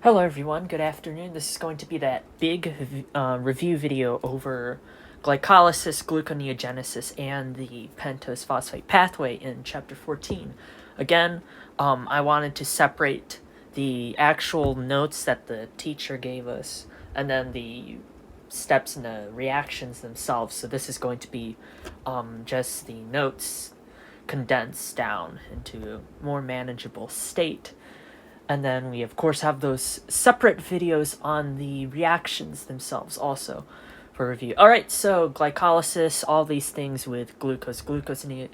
Hello everyone, good afternoon. This is going to be that big review video over glycolysis, gluconeogenesis, and the pentose phosphate pathway in chapter 14. Again, I wanted to separate the actual notes that the teacher gave us and then the steps and the reactions themselves. So this is going to be just the notes condensed down into a more manageable state. And then we, of course, have those separate videos on the reactions themselves also for review. All right, so glycolysis, all these things with gluconeogenesis,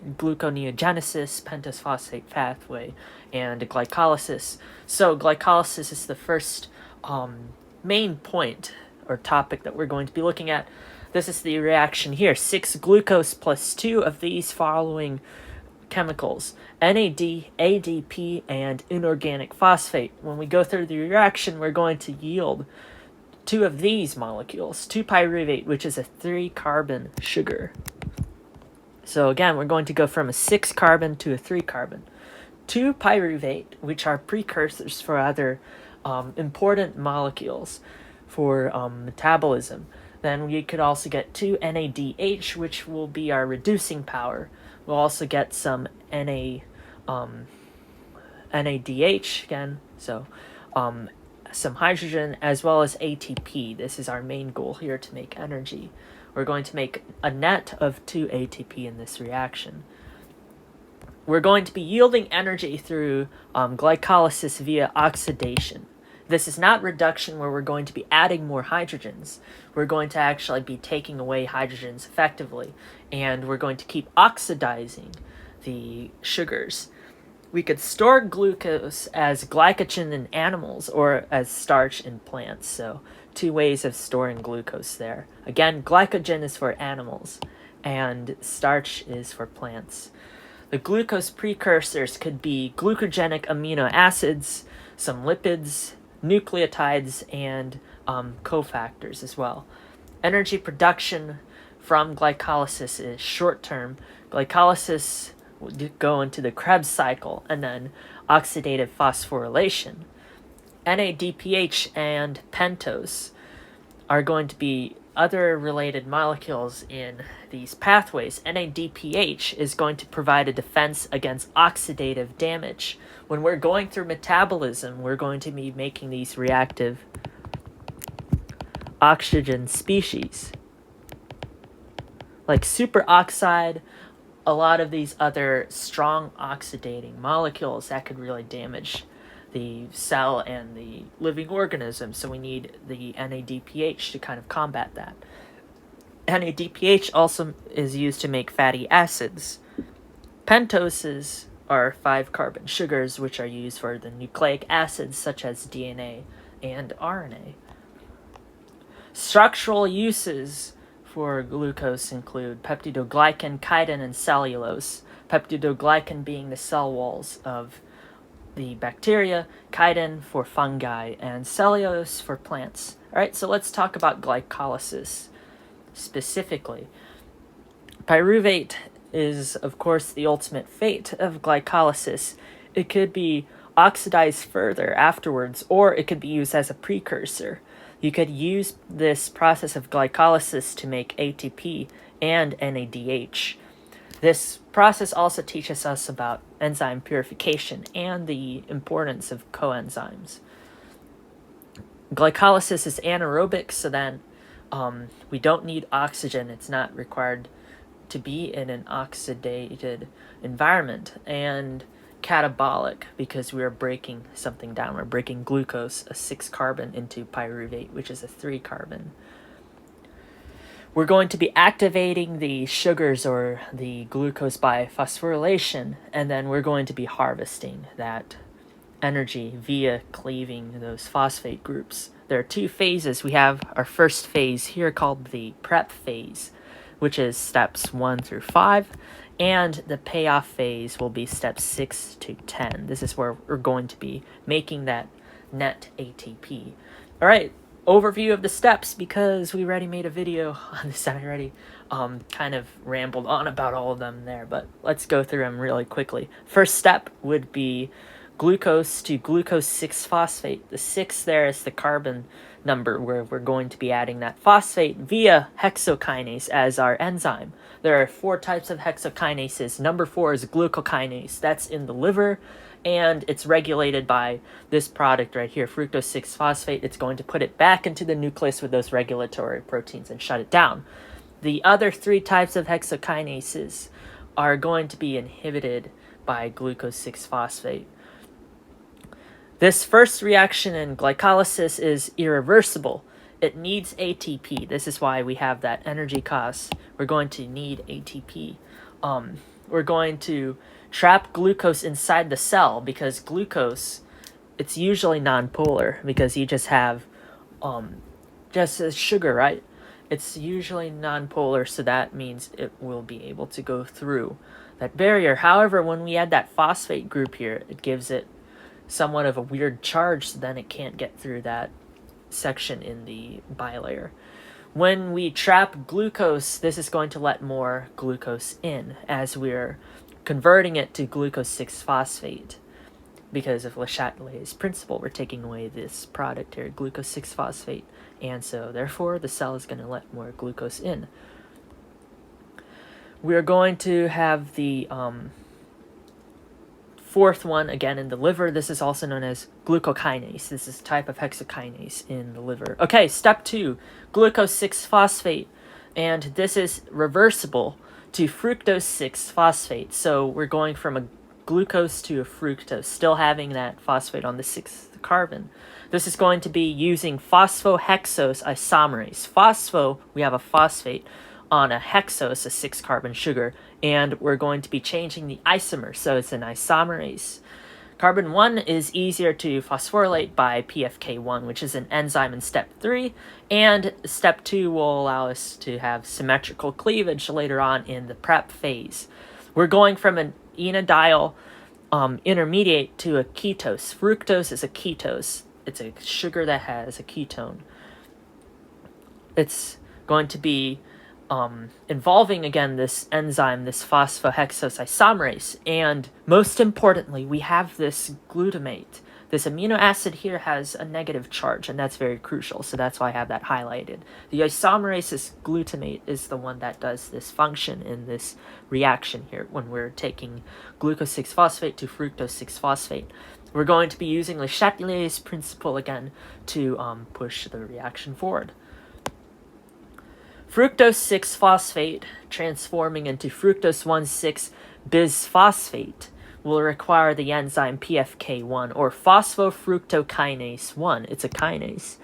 pentose phosphate pathway, and glycolysis. So glycolysis is the first main point or topic that we're going to be looking at. This is the reaction here. 6 glucose plus 2 of these following chemicals, NAD, ADP, and inorganic phosphate. When we go through the reaction, we're going to yield 2 of these molecules, 2-pyruvate, which is a 3-carbon sugar. So again, we're going to go from a 6-carbon to a 3-carbon. 2-pyruvate, which are precursors for other important molecules for metabolism. Then we could also get 2-NADH, which will be our reducing power. We'll also get some NADH again, so some hydrogen as well as ATP. This is our main goal here, to make energy. We're going to make a net of 2 ATP in this reaction. We're going to be yielding energy through glycolysis via oxidation. This is not reduction where we're going to be adding more hydrogens. We're going to actually be taking away hydrogens effectively, and we're going to keep oxidizing the sugars. We could store glucose as glycogen in animals or as starch in plants. So 2 ways of storing glucose there. Again, glycogen is for animals and starch is for plants. The glucose precursors could be glucogenic amino acids, some lipids, nucleotides, and cofactors as well. Energy production from glycolysis is short-term. Glycolysis will go into the Krebs cycle and then oxidative phosphorylation. NADPH and pentose are going to be other related molecules in these pathways. NADPH is going to provide a defense against oxidative damage. When we're going through metabolism, we're going to be making these reactive oxygen species, like superoxide, a lot of these other strong oxidating molecules that could really damage the cell and the living organism. So we need the NADPH to kind of combat that. NADPH also is used to make fatty acids. Pentoses are 5-carbon sugars, which are used for the nucleic acids such as DNA and RNA. Structural uses for glucose include peptidoglycan, chitin, and cellulose. Peptidoglycan being the cell walls of the bacteria, chitin for fungi, and cellulose for plants. All right, so let's talk about glycolysis specifically. Pyruvate is, of course, the ultimate fate of glycolysis. It could be oxidized further afterwards, or it could be used as a precursor. You could use this process of glycolysis to make ATP and NADH. This process also teaches us about enzyme purification and the importance of coenzymes. Glycolysis is anaerobic, so then we don't need oxygen. It's not required to be in an oxidated environment. And catabolic, because we are breaking something down. We're breaking glucose, a 6-carbon, into pyruvate, which is a 3-carbon. We're going to be activating the sugars or the glucose by phosphorylation, and then we're going to be harvesting that energy via cleaving those phosphate groups. There are 2 phases. We have our first phase here called the prep phase, which is steps 1 through 5, and the payoff phase will be steps 6 to 10. This is where we're going to be making that net ATP. All right, overview of the steps, because we already made a video on this. I already kind of rambled on about all of them there, but let's go through them really quickly. First step would be glucose to glucose 6-phosphate. The 6 there is the carbon number where we're going to be adding that phosphate via hexokinase as our enzyme. There are 4 types of hexokinases. Number 4 is glucokinase. That's in the liver, and it's regulated by this product right here, fructose 6-phosphate. It's going to put it back into the nucleus with those regulatory proteins and shut it down. The other 3 types of hexokinases are going to be inhibited by glucose 6-phosphate. This first reaction in glycolysis is irreversible. It needs ATP. This is why we have that energy cost. We're going to need ATP. We're going to trap glucose inside the cell because glucose, it's usually nonpolar because you just have just as sugar, right? It's usually nonpolar, so that means it will be able to go through that barrier. However, when we add that phosphate group here, it gives it somewhat of a weird charge, so then it can't get through that section in the bilayer. When we trap glucose, this is going to let more glucose in as we're converting it to glucose 6-phosphate. Because of Le Chatelier's principle, we're taking away this product here, glucose 6-phosphate, and so therefore the cell is going to let more glucose in. We're going to have the 4th one again in the liver. This is also known as glucokinase. This is a type of hexokinase in the liver. Okay, step 2, glucose 6-phosphate, and this is reversible to fructose 6-phosphate. So we're going from a glucose to a fructose, still having that phosphate on the 6th carbon. This is going to be using phosphohexose isomerase. Phospho, we have a phosphate on a hexose, a 6-carbon sugar, and we're going to be changing the isomer, so it's an isomerase. Carbon 1 is easier to phosphorylate by PFK1, which is an enzyme in step 3, and step 2 will allow us to have symmetrical cleavage later on in the prep phase. We're going from an enediol intermediate to a ketose. Fructose is a ketose. It's a sugar that has a ketone. It's going to be involving, again, this enzyme, this phosphohexose isomerase. And most importantly, we have this glutamate. This amino acid here has a negative charge, and that's very crucial, so that's why I have that highlighted. The isomerase's glutamate is the one that does this function in this reaction here when we're taking glucose 6-phosphate to fructose 6-phosphate. We're going to be using Le Chatelier's principle again to push the reaction forward. Fructose 6-phosphate transforming into fructose 1,6-bisphosphate will require the enzyme PFK1 or phosphofructokinase 1. It's a kinase.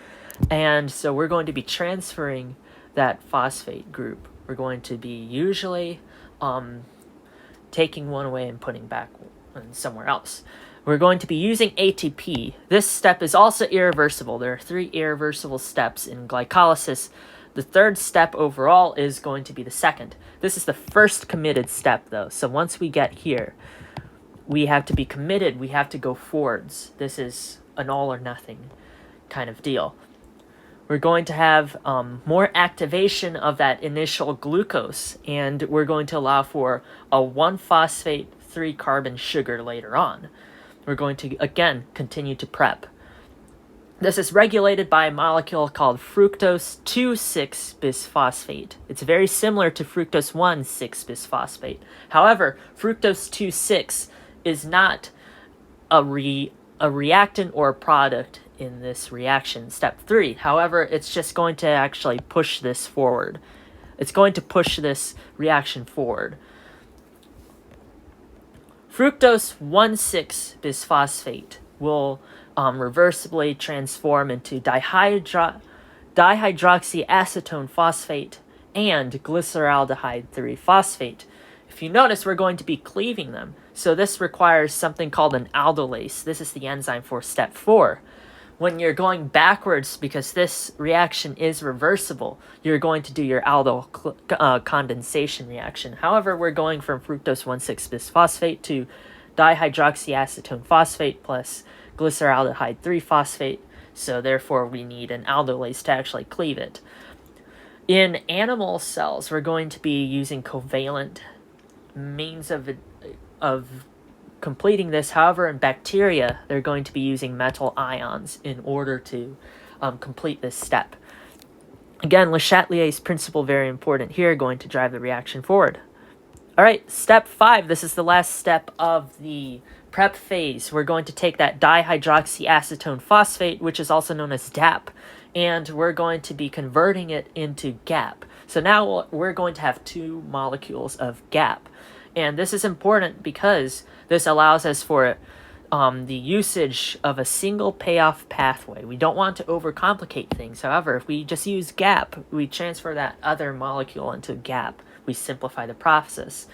And so we're going to be transferring that phosphate group. We're going to be usually taking one away and putting back one somewhere else. We're going to be using ATP. This step is also irreversible. There are 3 irreversible steps in glycolysis. The 3rd step overall is going to be the 2nd. This is the first committed step, though. So once we get here, we have to be committed. We have to go forwards. This is an all or nothing kind of deal. We're going to have more activation of that initial glucose, and we're going to allow for a 1-phosphate 3-carbon sugar later on. We're going to, again, continue to prep. This is regulated by a molecule called fructose 2,6-bisphosphate. It's very similar to fructose 1,6-bisphosphate. However, fructose 2,6 is not a reactant or a product in this reaction, step 3. However, it's just going to actually push this forward. It's going to push this reaction forward. Fructose 1,6-bisphosphate will reversibly transform into dihydroxyacetone phosphate and glyceraldehyde 3-phosphate. If you notice, we're going to be cleaving them. So this requires something called an aldolase. This is the enzyme for step 4. When you're going backwards, because this reaction is reversible, you're going to do your aldol condensation reaction. However, we're going from fructose 1,6-bisphosphate to dihydroxyacetone phosphate plus glyceraldehyde 3-phosphate, so therefore we need an aldolase to actually cleave it. In animal cells, we're going to be using covalent means of completing this. However, in bacteria, they're going to be using metal ions in order to complete this step. Again, Le Chatelier's principle, very important here, going to drive the reaction forward. All right, step 5. This is the last step of the prep phase. We're going to take that dihydroxyacetone phosphate, which is also known as DAP, and we're going to be converting it into GAP. So now we're going to have 2 molecules of GAP. And this is important because this allows us for the usage of a single payoff pathway. We don't want to overcomplicate things. However, if we just use GAP, we transfer that other molecule into GAP. We simplify the process.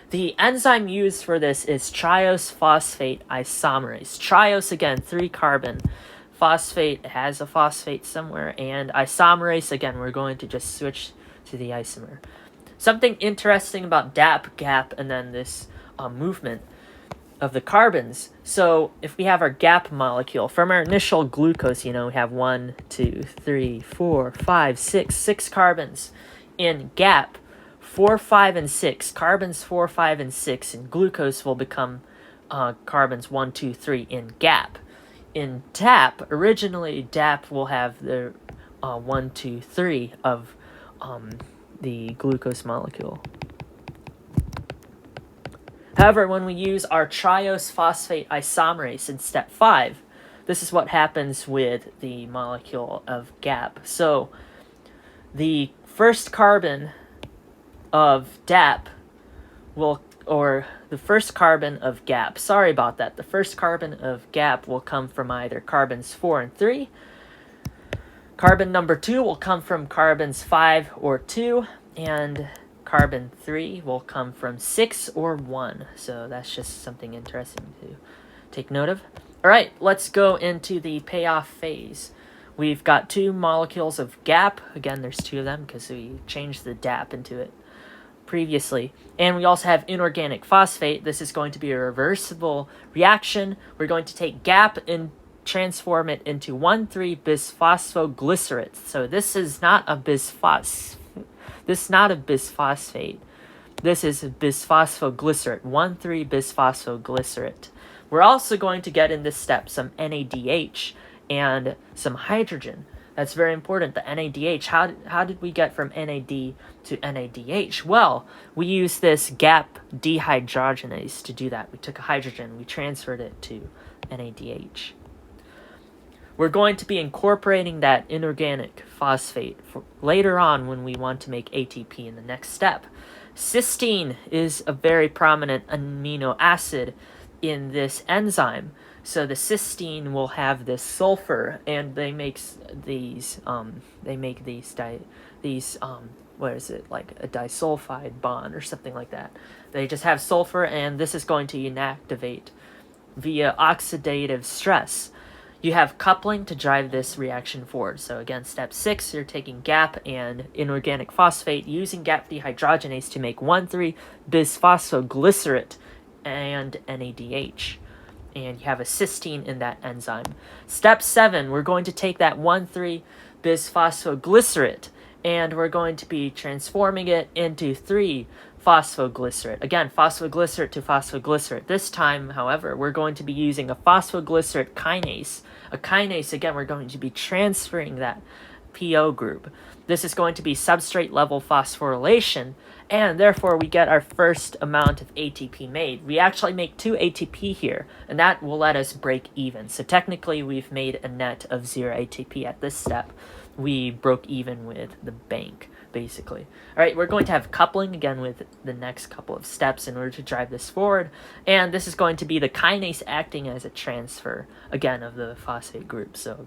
The enzyme used for this is triose phosphate isomerase. Triose, again, 3-carbon. Phosphate has a phosphate somewhere. And isomerase, again, we're going to just switch to the isomer. Something interesting about DAP, GAP, and then this movement of the carbons. So if we have our GAP molecule, from our initial glucose, we have 1, 2, 3, 4, 5, 6 carbons. In GAP, 4, 5, and 6, carbons 4, 5, and 6 in glucose will become carbons 1, 2, 3 in GAP. In DAP, originally DAP will have the 1, 2, 3 of the glucose molecule. However, when we use our triose phosphate isomerase in step 5, this is what happens with the molecule of GAP. So the first carbon of DAP will, or the first carbon of GAP, sorry about that, the first carbon of GAP will come from either carbons 4 and 3. Carbon number 2 will come from carbons 5 or 2, and carbon 3 will come from 6 or 1. So that's just something interesting to take note of. All right, let's go into the payoff phase. We've got 2 molecules of GAP. Again, there's 2 of them because we changed the DAP into it previously. And we also have inorganic phosphate. This is going to be a reversible reaction. We're going to take GAP and transform it into 1,3-bisphosphoglycerate. So this is not a bisphosphate. This is not a bisphosphate. This is a bisphosphoglycerate, 1,3-bisphosphoglycerate. We're also going to get in this step some NADH and some hydrogen. That's very important, the NADH. How did we get from NAD to NADH? Well, we use this GAP dehydrogenase to do that. We took a hydrogen, we transferred it to NADH. We're going to be incorporating that inorganic phosphate for later on when we want to make ATP in the next step. Cysteine is a very prominent amino acid in this enzyme. So the cysteine will have this sulfur, and they make these what is it, like a disulfide bond or something like that. They just have sulfur, and this is going to inactivate via oxidative stress. You have coupling to drive this reaction forward. So again, step 6, you're taking GAP and inorganic phosphate using GAP dehydrogenase to make 1,3-bisphosphoglycerate and NADH. And you have a cysteine in that enzyme. Step 7, we're going to take that 1,3-bisphosphoglycerate and we're going to be transforming it into 3-phosphoglycerate. Again, phosphoglycerate to phosphoglycerate. This time, however, we're going to be using a phosphoglycerate kinase. A kinase, again, we're going to be transferring that PO group. This is going to be substrate level phosphorylation, and therefore we get our first amount of ATP made. We actually make 2 ATP here, and that will let us break even. So technically we've made a net of 0 ATP at this step. We broke even with the bank, basically. All right, we're going to have coupling again with the next couple of steps in order to drive this forward, and this is going to be the kinase acting as a transfer, again, of the phosphate group. So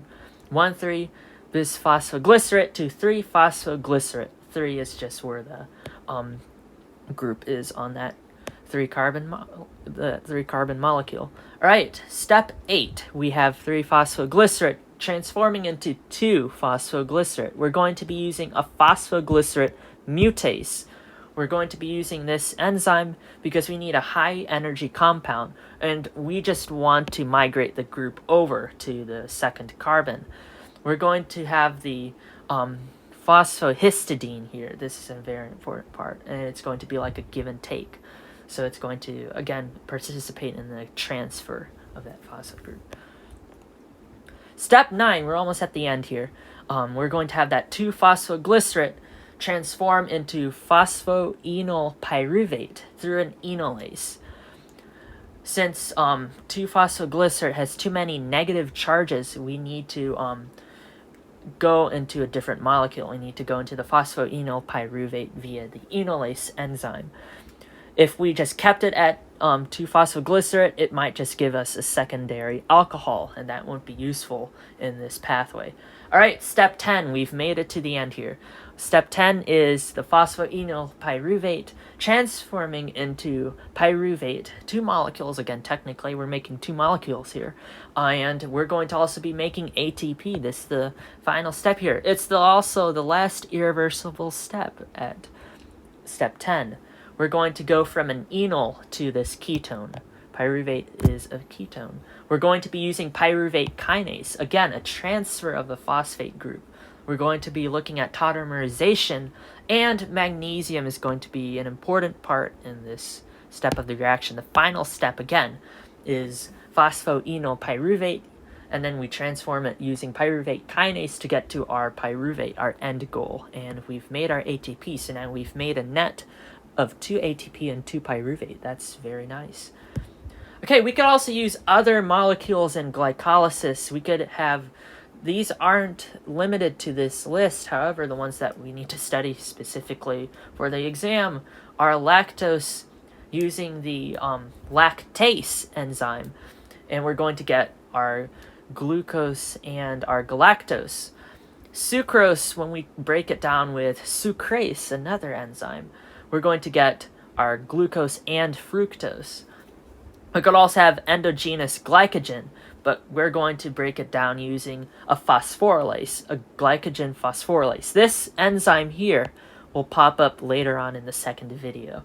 1,3-bisphosphoglycerate to 3-phosphoglycerate. 3 is just where the group is on that 3-carbon molecule. All right, step 8, we have 3-phosphoglycerate transforming into 2-phosphoglycerate. We're going to be using a phosphoglycerate mutase. We're going to be using this enzyme because we need a high energy compound, and we just want to migrate the group over to the second carbon. We're going to have the phosphohistidine here. This is a very important part, and it's going to be like a give and take. So it's going to, again, participate in the transfer of that phosphate group. Step 9, we're almost at the end here. We're going to have that 2-phosphoglycerate transform into phosphoenol pyruvate through an enolase. Since 2-phosphoglycerate has too many negative charges, we need to go into a different molecule. We need to go into the phosphoenol pyruvate via the enolase enzyme. If we just kept it at 2-phosphoglycerate, it might just give us a secondary alcohol, and that won't be useful in this pathway. All right, step 10, we've made it to the end here. Step 10 is the phosphoenol pyruvate transforming into pyruvate, 2 molecules. Again, technically, we're making 2 molecules here. And we're going to also be making ATP. This is the final step here. It's also the last irreversible step at step 10. We're going to go from an enol to this ketone. Pyruvate is a ketone. We're going to be using pyruvate kinase. Again, a transfer of the phosphate group. We're going to be looking at tautomerization, and magnesium is going to be an important part in this step of the reaction. The final step, again, is phosphoenol pyruvate, and then we transform it using pyruvate kinase to get to our pyruvate, our end goal. And we've made our ATP, so now we've made a net of 2 ATP and 2 pyruvate. That's very nice. Okay, we could also use other molecules in glycolysis. We could have, these aren't limited to this list. However, the ones that we need to study specifically for the exam are lactose using the lactase enzyme. And we're going to get our glucose and our galactose. Sucrose, when we break it down with sucrase, another enzyme, we're going to get our glucose and fructose. We could also have endogenous glycogen, but we're going to break it down using a phosphorylase, a glycogen phosphorylase. This enzyme here will pop up later on in the second video.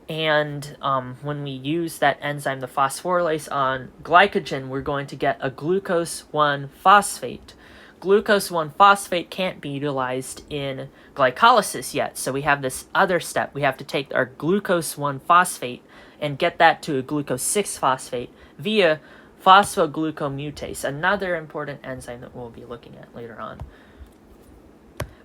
And when we use that enzyme, the phosphorylase, on glycogen, we're going to get a glucose 1-phosphate. Glucose 1-phosphate can't be utilized in glycolysis yet, so we have this other step. We have to take our glucose 1-phosphate and get that to a glucose 6-phosphate via phosphoglucomutase, another important enzyme that we'll be looking at later on.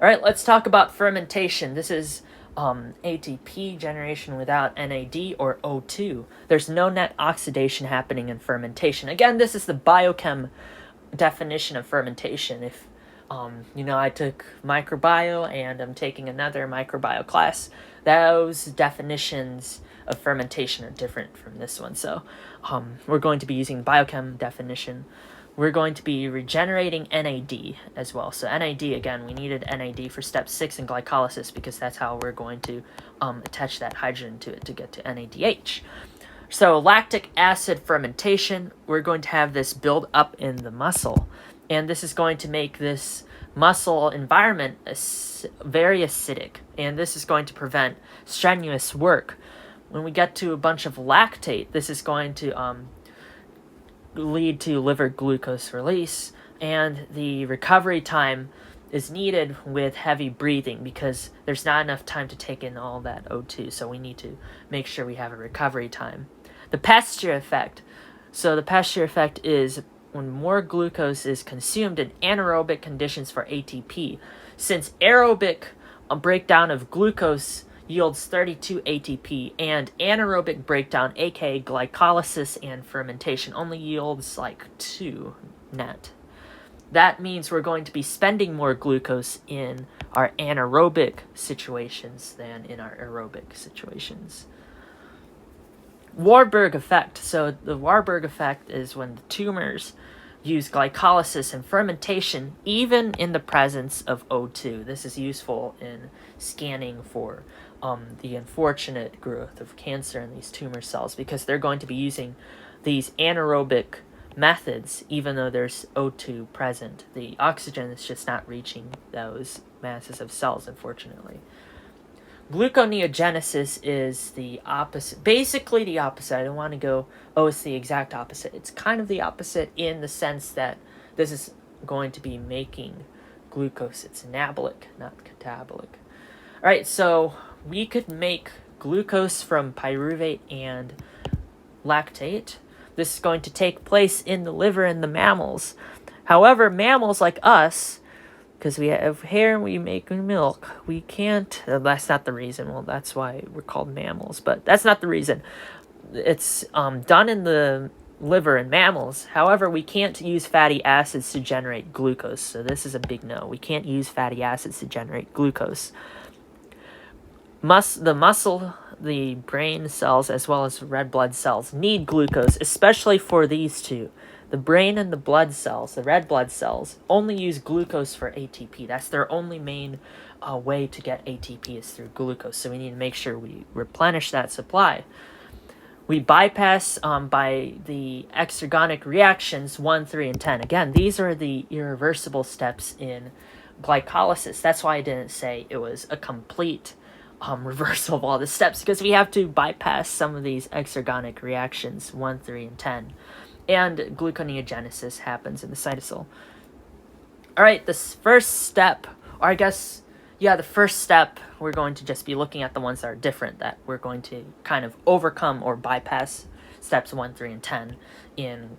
All right, let's talk about fermentation. This is ATP generation without NAD or O2. There's no net oxidation happening in fermentation. Again, this is the biochem definition of fermentation. If I took microbio and I'm taking another microbio class, those definitions of fermentation are different from this one. So we're going to be using biochem definition. We're going to be regenerating NAD as well. So NAD, again, we needed NAD for step 6 in glycolysis because that's how we're going to attach that hydrogen to it to get to NADH. So lactic acid fermentation, we're going to have this build up in the muscle. And this is going to make this muscle environment very acidic. And this is going to prevent strenuous work. When we get to a bunch of lactate, this is going to lead to liver glucose release. And the recovery time is needed with heavy breathing because there's not enough time to take in all that O2. So we need to make sure we have a recovery time. The Pasteur effect. So the Pasteur effect is when more glucose is consumed in anaerobic conditions for ATP. Since aerobic breakdown of glucose yields 32 ATP, and anaerobic breakdown, aka glycolysis and fermentation, only yields like 2 net. That means we're going to be spending more glucose in our anaerobic situations than in our aerobic situations. Warburg effect. So the Warburg effect is when the tumors use glycolysis and fermentation even in the presence of O2. This is useful in scanning for the unfortunate growth of cancer in these tumor cells because they're going to be using these anaerobic methods even though there's O2 present. The oxygen is just not reaching those masses of cells, unfortunately. Gluconeogenesis is the opposite, basically the opposite. I don't want to go, it's the exact opposite. It's kind of the opposite in the sense that this is going to be making glucose. It's anabolic, not catabolic. All right, so we could make glucose from pyruvate and lactate. This is going to take place in the liver in the mammals. However, mammals like us, because we have hair and we make milk, we can't. That's not the reason. Well, that's why we're called mammals, but that's not the reason. It's done in the liver in mammals. However, we can't use fatty acids to generate glucose. So this is a big no. We can't use fatty acids to generate glucose. The muscle, the brain cells, as well as red blood cells need glucose, especially for these two. The brain and the blood cells, the red blood cells, only use glucose for ATP. That's their only main way to get ATP is through glucose. So we need to make sure we replenish that supply. We bypass by the exergonic reactions 1, 3, and 10. Again, these are the irreversible steps in glycolysis. That's why I didn't say it was a complete reversal of all the steps, because we have to bypass some of these exergonic reactions 1, 3, and 10. And gluconeogenesis happens in the cytosol. All right, this first step, or I guess, yeah, the first step, we're going to just be looking at the ones that are different, that we're going to kind of overcome or bypass steps 1, 3, and 10 in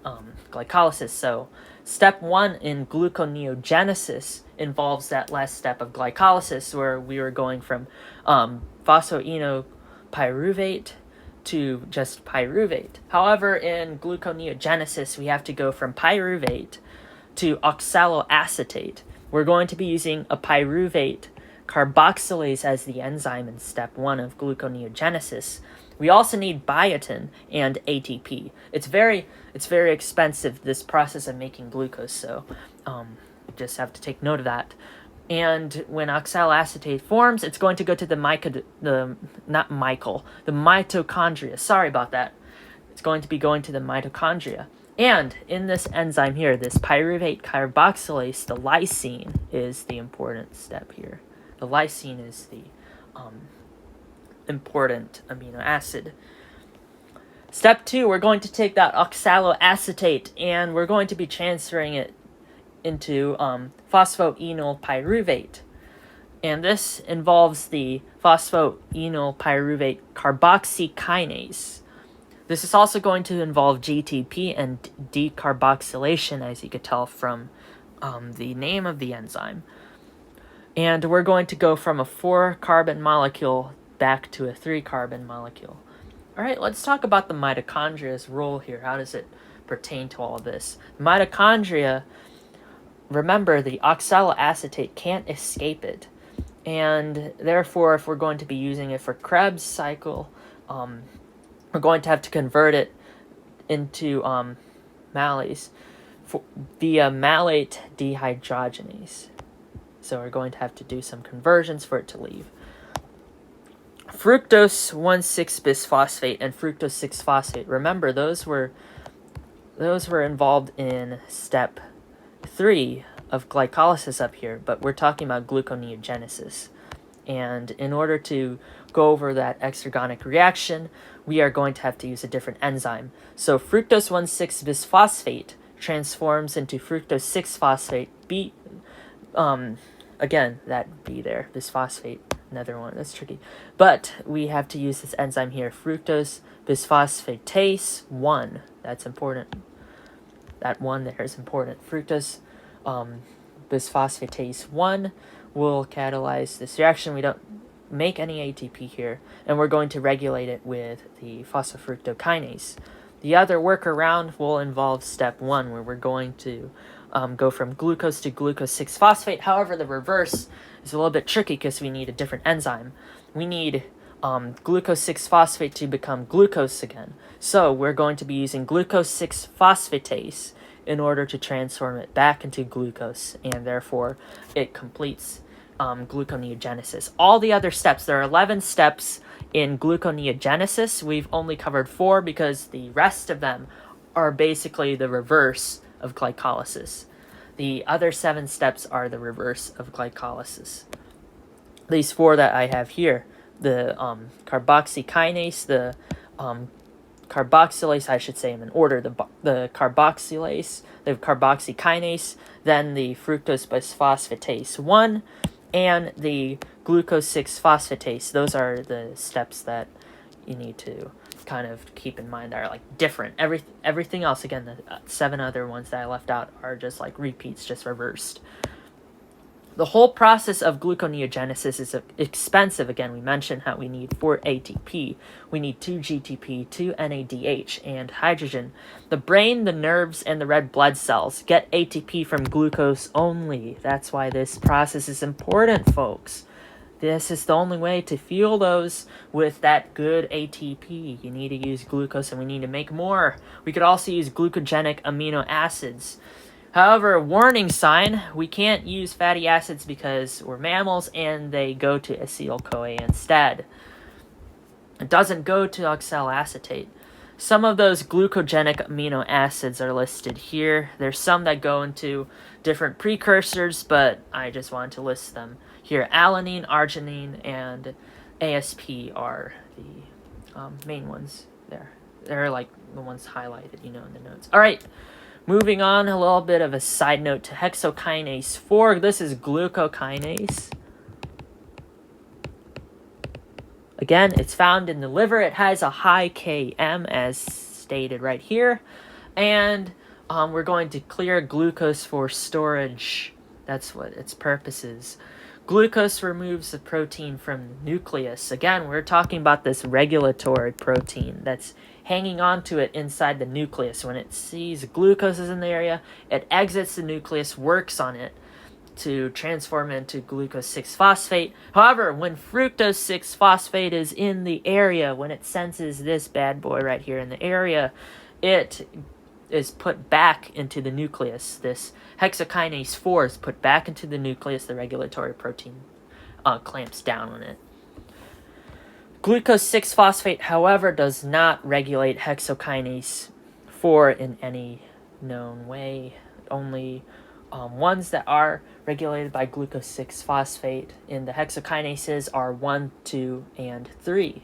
glycolysis. So step 1 in gluconeogenesis involves that last step of glycolysis, where we were going from phosphoenolpyruvate to just pyruvate. However, in gluconeogenesis, we have to go from pyruvate to oxaloacetate. We're going to be using a pyruvate carboxylase as the enzyme in step 1 of gluconeogenesis. We also need biotin and ATP. It's very expensive, this process of making glucose, so just have to take note of that. And when oxaloacetate forms, it's going to go to the mitochondria. Sorry about that. It's going to be going to the mitochondria. And in this enzyme here, this pyruvate carboxylase, the lysine is the important step here. The lysine is the important amino acid. Step 2, we're going to take that oxaloacetate and we're going to be transferring it into phosphoenolpyruvate. And this involves the phosphoenolpyruvate carboxykinase. This is also going to involve GTP and decarboxylation, as you could tell from the name of the enzyme. And we're going to go from a 4-carbon molecule back to a 3-carbon molecule. All right, let's talk about the mitochondria's role here. How does it pertain to all this? Mitochondria, remember, the oxaloacetate can't escape it. And therefore, if we're going to be using it for Krebs cycle, we're going to have to convert it into malase via malate dehydrogenase. So we're going to have to do some conversions for it to leave. Fructose 1,6-bisphosphate and fructose 6-phosphate. Remember, those were involved in step 3 of glycolysis up here, but we're talking about gluconeogenesis. And in order to go over that exergonic reaction, we are going to have to use a different enzyme. So fructose 1,6-bisphosphate transforms into fructose 6-phosphate. Again, that B there, bisphosphate, another one, that's tricky. But we have to use this enzyme here, fructose bisphosphatase 1. That's important. That one there is important. Fructose bisphosphatase 1 will catalyze this reaction. We don't make any ATP here, and we're going to regulate it with the phosphofructokinase. The other workaround will involve step 1, where we're going to go from glucose to glucose 6-phosphate. However, the reverse is a little bit tricky because we need a different enzyme. We need glucose 6-phosphate to become glucose again. So we're going to be using glucose 6-phosphatase in order to transform it back into glucose, and therefore it completes gluconeogenesis. All the other steps, there are 11 steps in gluconeogenesis. We've only covered 4 because the rest of them are basically the reverse of glycolysis. The other 7 steps are the reverse of glycolysis. These 4 that I have here, the carboxykinase, the carboxylase, I should say them in order, the carboxylase, the carboxykinase, then the fructose bisphosphatase 1, and the glucose 6-phosphatase. Those are the steps that you need to kind of keep in mind are like different. Everything else, again, the 7 other ones that I left out are just like repeats, just reversed. The whole process of gluconeogenesis is expensive. Again, we mentioned how we need 4 ATP, we need 2 GTP, 2 NADH, and hydrogen. The brain, the nerves, and the red blood cells get ATP from glucose only. That's why this process is important, folks. This is the only way to fuel those with that good ATP. You need to use glucose, and we need to make more. We could also use glucogenic amino acids. However, warning sign, we can't use fatty acids because we're mammals and they go to acetyl-CoA instead. It doesn't go to oxaloacetate. Some of those glucogenic amino acids are listed here. There's some that go into different precursors, but I just wanted to list them here. Alanine, arginine, and ASP are the main ones there. They're like the ones highlighted, in the notes. All right. Moving on, a little bit of a side note to hexokinase 4. This is glucokinase. Again, it's found in the liver. It has a high Km, as stated right here. And we're going to clear glucose for storage. That's what its purpose is. Glucose removes the protein from the nucleus. Again, we're talking about this regulatory protein that's hanging on to it inside the nucleus. When it sees glucose is in the area, it exits the nucleus, works on it to transform into glucose 6-phosphate. However, when fructose 6-phosphate is in the area, when it senses this bad boy right here in the area, it is put back into the nucleus. This hexokinase 4 is put back into the nucleus. The regulatory protein clamps down on it. Glucose 6-phosphate, however, does not regulate hexokinase 4 in any known way. Only ones that are regulated by glucose 6-phosphate in the hexokinases are 1, 2, and 3.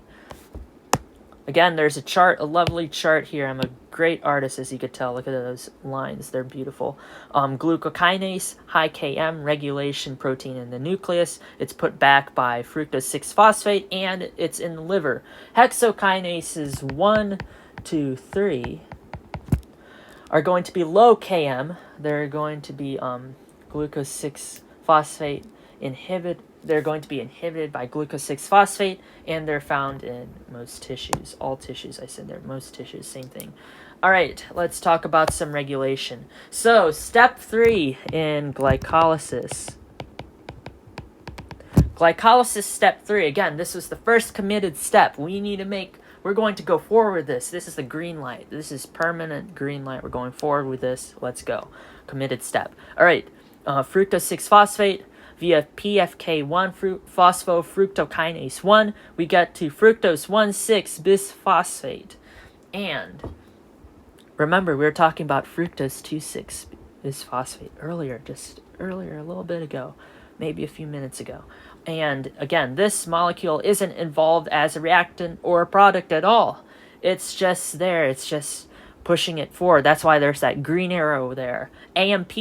Again, there's a chart, a lovely chart here. I'm a great artist, as you could tell. Look at those lines. They're beautiful. Glucokinase, high Km, regulation protein in the nucleus. It's put back by fructose 6-phosphate, and it's in the liver. Hexokinases 1, 2, 3 are going to be low Km. They're going to be glucose 6-phosphate they're going to be inhibited by glucose 6-phosphate, and they're found in most tissues. All tissues, I said there. Most tissues, same thing. All right, let's talk about some regulation. So, step 3 in glycolysis. Glycolysis step 3. Again, this was the first committed step. We're going to go forward with this. This is the green light. This is permanent green light. We're going forward with this. Let's go. Committed step. All right, fructose 6-phosphate. Via PFK1 phosphofructokinase 1, we get to fructose 1,6-bisphosphate. And remember, we were talking about fructose 2,6-bisphosphate earlier, a little bit ago, maybe a few minutes ago. And again, this molecule isn't involved as a reactant or a product at all. It's just there. It's just pushing it forward. That's why there's that green arrow there. AMP,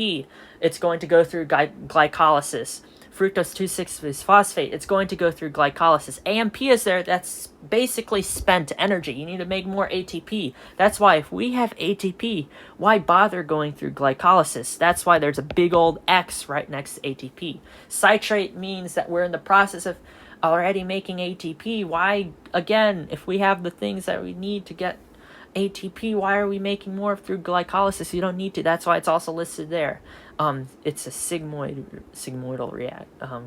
it's going to go through glycolysis. Fructose 2,6-bisphosphate, it's going to go through glycolysis. AMP is there. That's basically spent energy. You need to make more ATP. That's why if we have ATP, why bother going through glycolysis? That's why there's a big old X right next to ATP. Citrate means that we're in the process of already making ATP. Why, again, if we have the things that we need to get ATP, why are we making more through glycolysis? You don't need to. That's why it's also listed there. It's a sigmoidal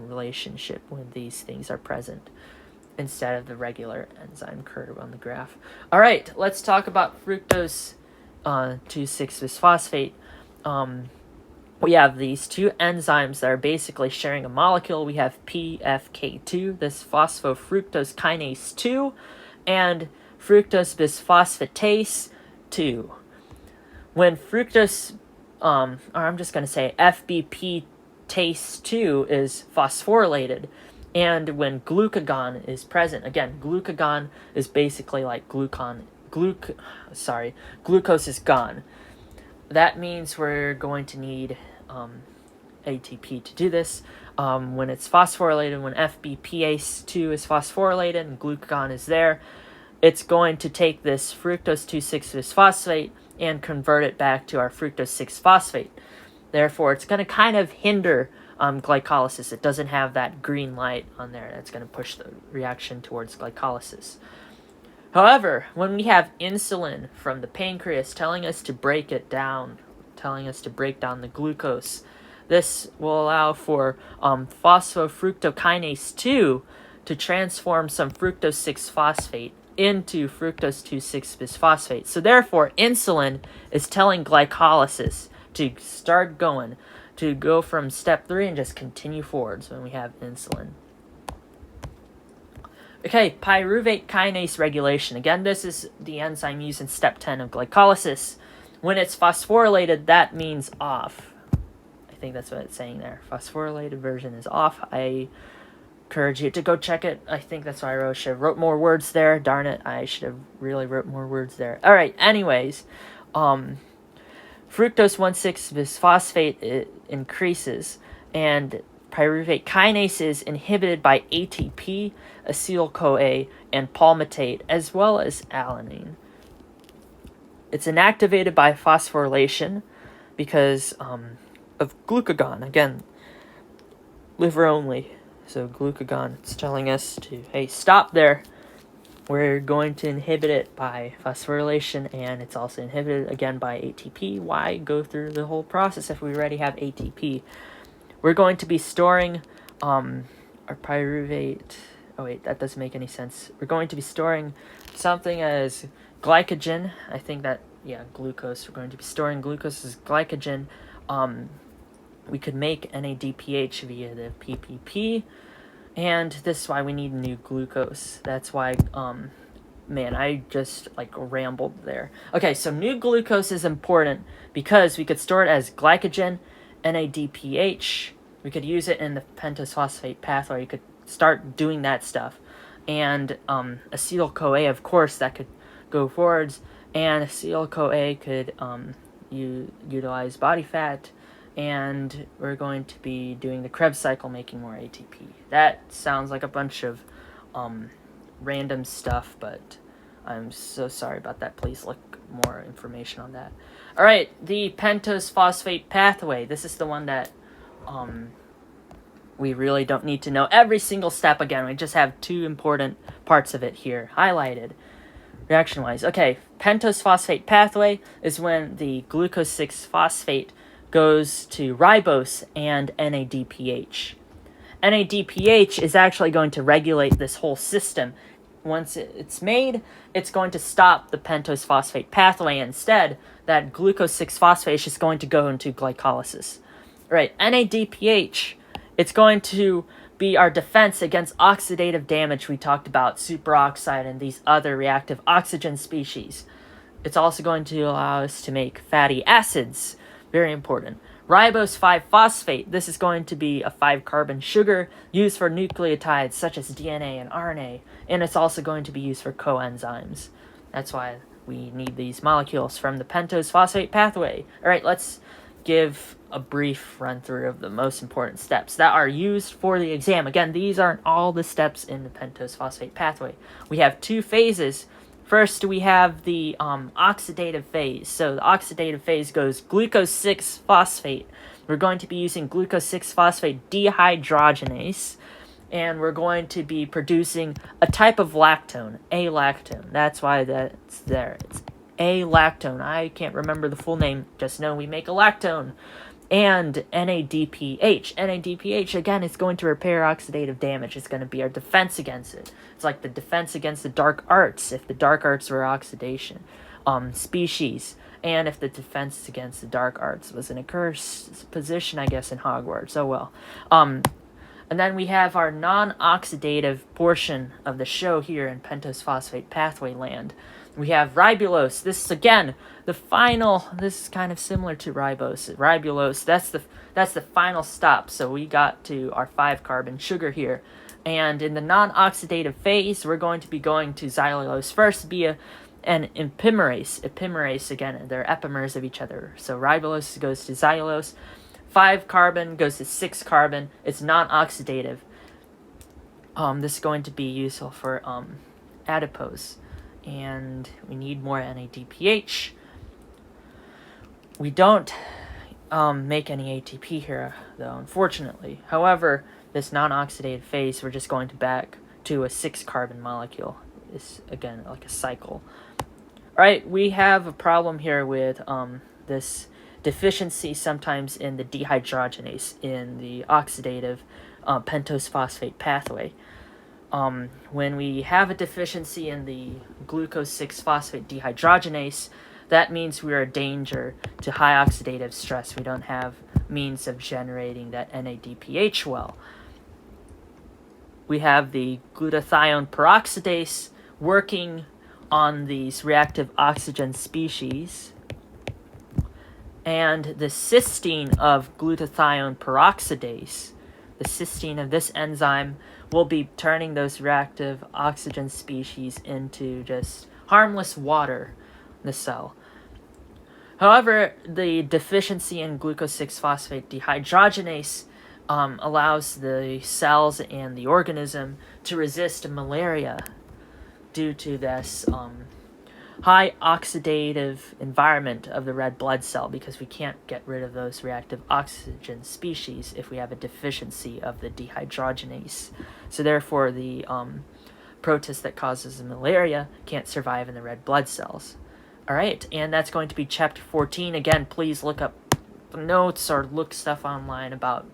relationship when these things are present instead of the regular enzyme curve on the graph. All right, let's talk about fructose 2,6-bisphosphate. We have these two enzymes that are basically sharing a molecule. We have PFK2, this phosphofructose kinase 2, and fructose bisphosphatase 2. When fructose, or I'm just going to say FBP-tase 2 is phosphorylated, and when glucagon is present, again, glucagon is basically like glucose is gone. That means we're going to need ATP to do this. When it's phosphorylated, when FBPase2 is phosphorylated and glucagon is there, it's going to take this fructose 2,6-bisphosphate and convert it back to our fructose 6-phosphate. Therefore, it's going to kind of hinder glycolysis. It doesn't have that green light on there that's going to push the reaction towards glycolysis. However, when we have insulin from the pancreas telling us to break it down, telling us to break down the glucose, this will allow for phosphofructokinase 2 to transform some fructose 6-phosphate into fructose 2,6-bisphosphate. So therefore, insulin is telling glycolysis to start going, to go from step 3 and just continue forwards when we have insulin. Okay, pyruvate kinase regulation. Again, this is the enzyme used in step 10 of glycolysis. When it's phosphorylated, that means off. I think that's what it's saying there. Phosphorylated version is off. I encourage you to go check it. I think that's why I should have wrote more words there. Darn it, I should have really wrote more words there. All right, anyways, fructose 1,6-bisphosphate increases, and pyruvate kinase is inhibited by ATP, acetyl-CoA, and palmitate, as well as alanine. It's inactivated by phosphorylation because of glucagon. Again, liver only. So glucagon, it's telling us to, hey, stop there. We're going to inhibit it by phosphorylation, and it's also inhibited again by ATP. Why go through the whole process if we already have ATP? We're going to be storing our pyruvate. Oh wait, that doesn't make any sense. We're going to be storing something as glycogen. I think that, yeah, glucose. We're going to be storing glucose as glycogen. We could make NADPH via the PPP, and this is why we need new glucose. That's why, man, I just rambled there. Okay, so new glucose is important because we could store it as glycogen, NADPH. We could use it in the pentose phosphate pathway. You could start doing that stuff. And acetyl-CoA, of course, that could go forwards. And acetyl-CoA could utilize body fat. And we're going to be doing the Krebs cycle, making more ATP. That sounds like a bunch of random stuff, but I'm so sorry about that. Please look more information on that. All right, the pentose phosphate pathway. This is the one that we really don't need to know every single step again. We just have two important parts of it here highlighted reaction-wise. Okay, pentose phosphate pathway is when the glucose 6-phosphate goes to ribose and NADPH. NADPH is actually going to regulate this whole system. Once it's made, it's going to stop the pentose phosphate pathway. Instead, that glucose 6-phosphate is just going to go into glycolysis. Right, NADPH, it's going to be our defense against oxidative damage we talked about, superoxide and these other reactive oxygen species. It's also going to allow us to make fatty acids. Very important. Ribose 5-phosphate. This is going to be a 5-carbon sugar used for nucleotides such as DNA and RNA, and it's also going to be used for coenzymes. That's why we need these molecules from the pentose phosphate pathway. All right, let's give a brief run through of the most important steps that are used for the exam. Again, these aren't all the steps in the pentose phosphate pathway. We have 2 phases. First, we have the oxidative phase. So the oxidative phase goes glucose 6-phosphate. We're going to be using glucose 6-phosphate dehydrogenase, and we're going to be producing a type of lactone, A-lactone. That's why that's there. It's A-lactone. I can't remember the full name. Just know we make a lactone. And NADPH. NADPH, again, is going to repair oxidative damage. It's going to be our defense against it. It's like the defense against the dark arts, if the dark arts were oxidation species. And if the defense against the dark arts was in a cursed position, I guess, in Hogwarts. Oh, well. And then we have our non-oxidative portion of the show here in pentose phosphate pathway land. We have ribulose. This is, again, the final. This is kind of similar to ribose. Ribulose, that's the final stop. So we got to our 5-carbon sugar here. And in the non-oxidative phase, we're going to be going to xylulose first via an epimerase. Epimerase, again, they're epimers of each other. So ribulose goes to xylulose. 5-carbon goes to 6-carbon. It's non-oxidative. This is going to be useful for adipose. and we need more NADPH. We don't make any ATP here, though, unfortunately. However, this non-oxidative phase, we're just going back to a 6-carbon molecule. It's, again, like a cycle. Alright, we have a problem here with this deficiency sometimes in the dehydrogenase in the oxidative pentose phosphate pathway. When we have a deficiency in the glucose 6-phosphate dehydrogenase, that means we're a danger to high oxidative stress. We don't have means of generating that NADPH well. We have the glutathione peroxidase working on these reactive oxygen species, and the cysteine of glutathione peroxidase, the cysteine of this enzyme, will be turning those reactive oxygen species into just harmless water in the cell. However, the deficiency in glucose 6-phosphate dehydrogenase allows the cells and the organism to resist malaria due to this high oxidative environment of the red blood cell, because we can't get rid of those reactive oxygen species if we have a deficiency of the dehydrogenase. So therefore, the protist that causes malaria can't survive in the red blood cells. All right, and that's going to be chapter 14. Again, please look up the notes or look stuff online about,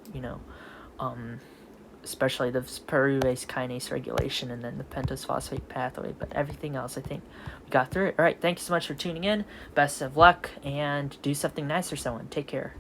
especially the pyruvase kinase regulation and then the pentose phosphate pathway. But everything else, I think we got through it. All right, thank you so much for tuning in. Best of luck, and do something nice for someone. Take care.